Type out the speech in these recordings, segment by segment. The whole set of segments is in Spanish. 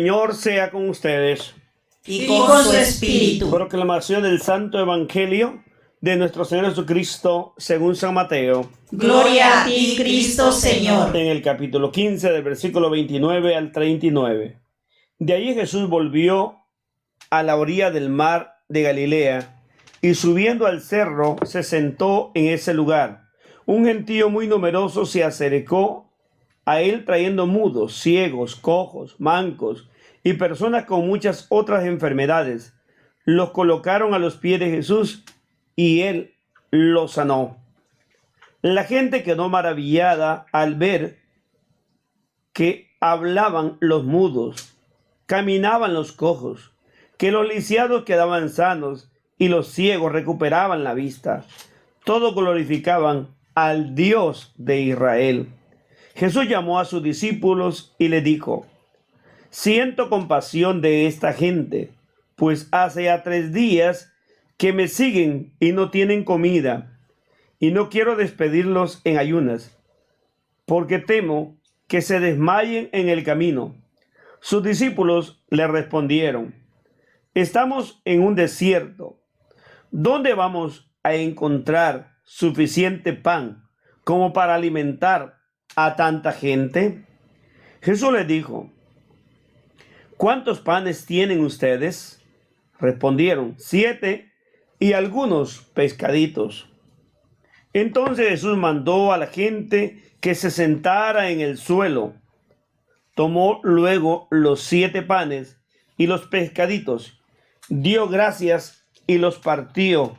Señor sea con ustedes. Y con su espíritu. Proclamación del Santo Evangelio de nuestro Señor Jesucristo según San Mateo. Gloria a ti, Cristo Señor. En el capítulo 15, del versículo 29 al 39. De allí Jesús volvió a la orilla del mar de Galilea y subiendo al cerro se sentó en ese lugar. Un gentío muy numeroso se acercó a él trayendo mudos, ciegos, cojos, mancos y personas con muchas otras enfermedades. Los colocaron a los pies de Jesús y él los sanó. La gente quedó maravillada al ver que hablaban los mudos, caminaban los cojos, que los lisiados quedaban sanos y los ciegos recuperaban la vista. Todos glorificaban al Dios de Israel. Jesús llamó a sus discípulos y les dijo: siento compasión de esta gente, pues hace ya 3 días que me siguen y no tienen comida, y no quiero despedirlos en ayunas, porque temo que se desmayen en el camino. Sus discípulos le respondieron: estamos en un desierto. ¿Dónde vamos a encontrar suficiente pan como para alimentar a tanta gente? Jesús les dijo: ¿cuántos panes tienen ustedes? Respondieron: 7 y algunos pescaditos. Entonces Jesús mandó a la gente que se sentara en el suelo. Tomó luego los 7 panes y los pescaditos, dio gracias y los partió.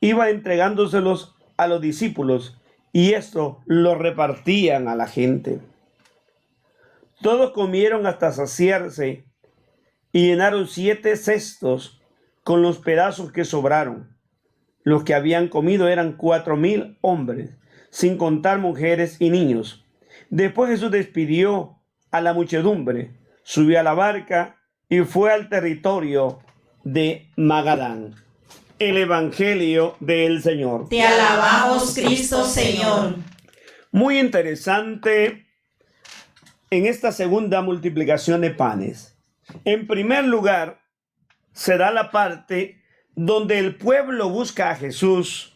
Iba entregándoselos a los discípulos y esto lo repartían a la gente. Todos comieron hasta saciarse y llenaron 7 cestos con los pedazos que sobraron. Los que habían comido eran 4,000 hombres, sin contar mujeres y niños. Después Jesús despidió a la muchedumbre, subió a la barca y fue al territorio de Magadán. El Evangelio del Señor. Te alabamos, Cristo Señor. Muy interesante en esta segunda multiplicación de panes. En primer lugar, se da la parte donde el pueblo busca a Jesús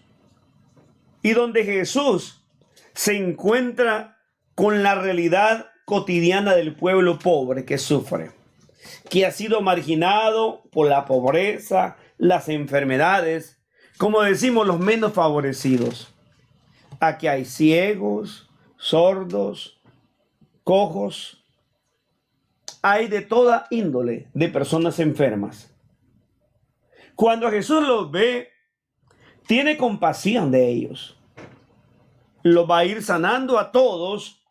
y donde Jesús se encuentra con la realidad cotidiana del pueblo pobre que sufre, que ha sido marginado por la pobreza, las enfermedades, como decimos, los menos favorecidos. Aquí hay ciegos, sordos, cojos, hay de toda índole de personas enfermas. Cuando Jesús los ve, tiene compasión de ellos. Los va a ir sanando a todos.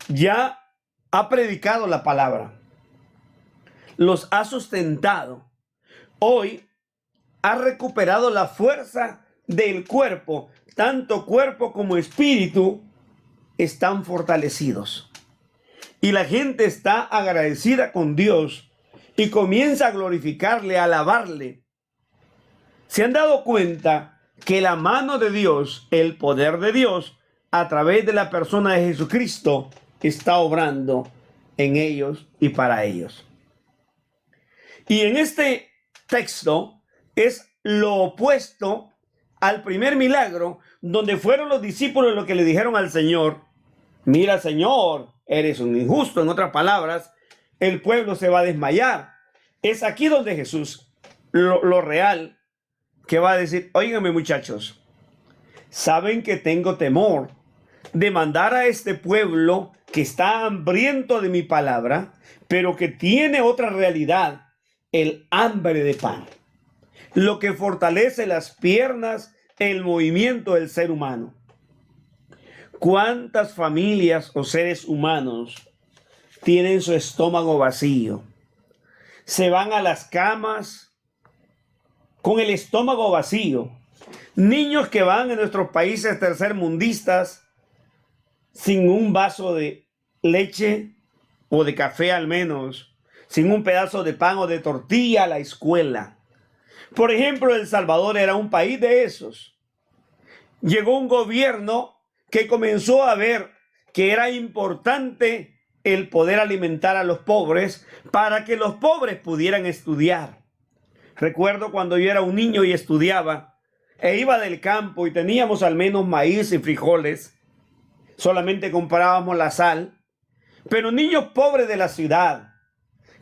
Ya ha predicado la palabra. Los ha sustentado. Hoy ha recuperado la fuerza del cuerpo. Tanto cuerpo como espíritu están fortalecidos. Y la gente está agradecida con Dios y comienza a glorificarle, a alabarle. ¿Se han dado cuenta que la mano de Dios, el poder de Dios, a través de la persona de Jesucristo, está obrando en ellos y para ellos? Y en este texto es lo opuesto al primer milagro, donde fueron los discípulos los que le dijeron al Señor: mira, Señor, eres un injusto. En otras palabras, el pueblo se va a desmayar. Es aquí donde Jesús, lo real, que va a decir: óiganme, muchachos, saben que tengo temor de mandar a este pueblo que está hambriento de mi palabra, pero que tiene otra realidad, el hambre de pan, lo que fortalece las piernas, el movimiento del ser humano. ¿Cuántas familias o seres humanos tienen su estómago vacío? Se van a las camas con el estómago vacío. Niños que van en nuestros países tercermundistas sin un vaso de leche o de café al menos, sin un pedazo de pan o de tortilla a la escuela. Por ejemplo, El Salvador era un país de esos. Llegó un gobierno que comenzó a ver que era importante el poder alimentar a los pobres para que los pobres pudieran estudiar. Recuerdo cuando yo era un niño y estudiaba e iba del campo y teníamos al menos maíz y frijoles, solamente comprábamos la sal, pero niños pobres de la ciudad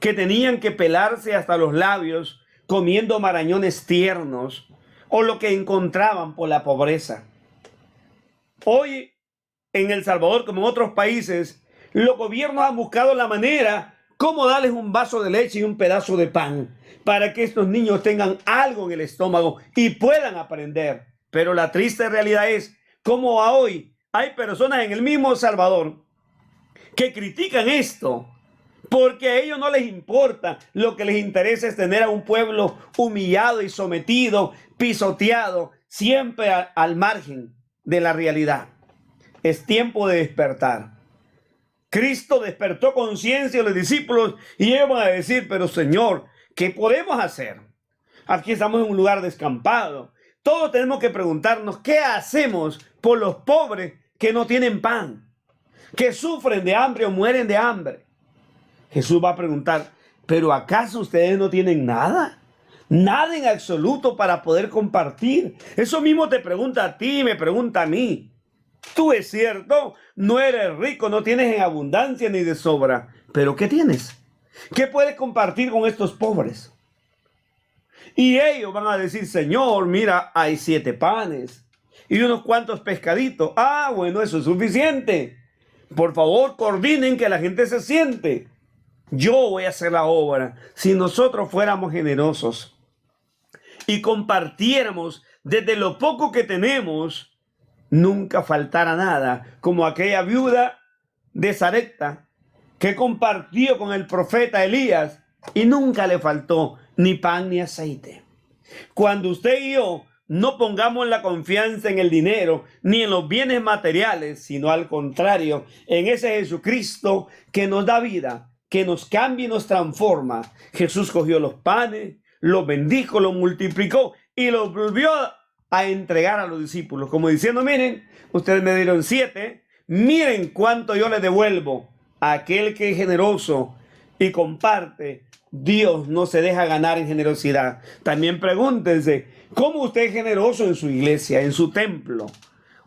que tenían que pelarse hasta los labios comiendo marañones tiernos o lo que encontraban por la pobreza. Hoy en El Salvador, como en otros países, los gobiernos han buscado la manera cómo darles un vaso de leche y un pedazo de pan para que estos niños tengan algo en el estómago y puedan aprender. Pero la triste realidad es cómo hoy hay personas en el mismo El Salvador que critican esto porque a ellos no les importa. Lo que les interesa es tener a un pueblo humillado y sometido, pisoteado, siempre al margen de la realidad. Es tiempo de despertar. Cristo despertó conciencia a los discípulos y ellos van a decir, pero Señor, ¿qué podemos hacer? Aquí estamos en un lugar descampado. Todos tenemos que preguntarnos, ¿qué hacemos por los pobres que no tienen pan? Que sufren de hambre o mueren de hambre. Jesús va a preguntar, ¿pero acaso ustedes no tienen nada? Nada en absoluto para poder compartir. Eso mismo te pregunta a ti y me pregunta a mí. Tú, es cierto, no eres rico, no tienes en abundancia ni de sobra, pero ¿qué tienes? ¿Qué puedes compartir con estos pobres? Y ellos van a decir, Señor, mira, hay 7 panes y unos cuantos pescaditos. Ah, bueno, eso es suficiente. Por favor, coordinen que la gente se siente. Yo voy a hacer la obra. Si nosotros fuéramos generosos y compartiéramos desde lo poco que tenemos, nunca faltará nada, como aquella viuda de Sarepta que compartió con el profeta Elías y nunca le faltó ni pan ni aceite. Cuando usted y yo no pongamos la confianza en el dinero ni en los bienes materiales, sino al contrario, en ese Jesucristo que nos da vida, que nos cambia y nos transforma. Jesús cogió los panes, los bendijo, los multiplicó y los volvió a entregar a los discípulos, como diciendo, miren, ustedes me dieron 7, miren cuánto yo les devuelvo. A aquel que es generoso y comparte, Dios no se deja ganar en generosidad. También pregúntense, ¿cómo usted es generoso en su iglesia, en su templo?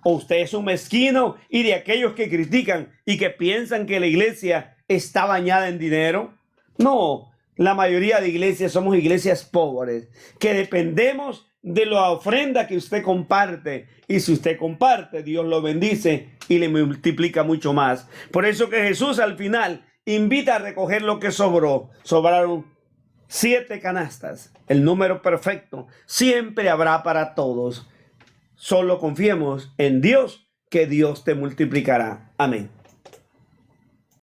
¿O usted es un mezquino y de aquellos que critican y que piensan que la iglesia está bañada en dinero? No, la mayoría de iglesias somos iglesias pobres, que dependemos de la ofrenda que usted comparte. Y si usted comparte, Dios lo bendice y le multiplica mucho más. Por eso que Jesús al final invita a recoger lo que sobró. Sobraron 7 canastas, el número perfecto. Siempre habrá para todos. Solo confiemos en Dios, que Dios te multiplicará. Amén.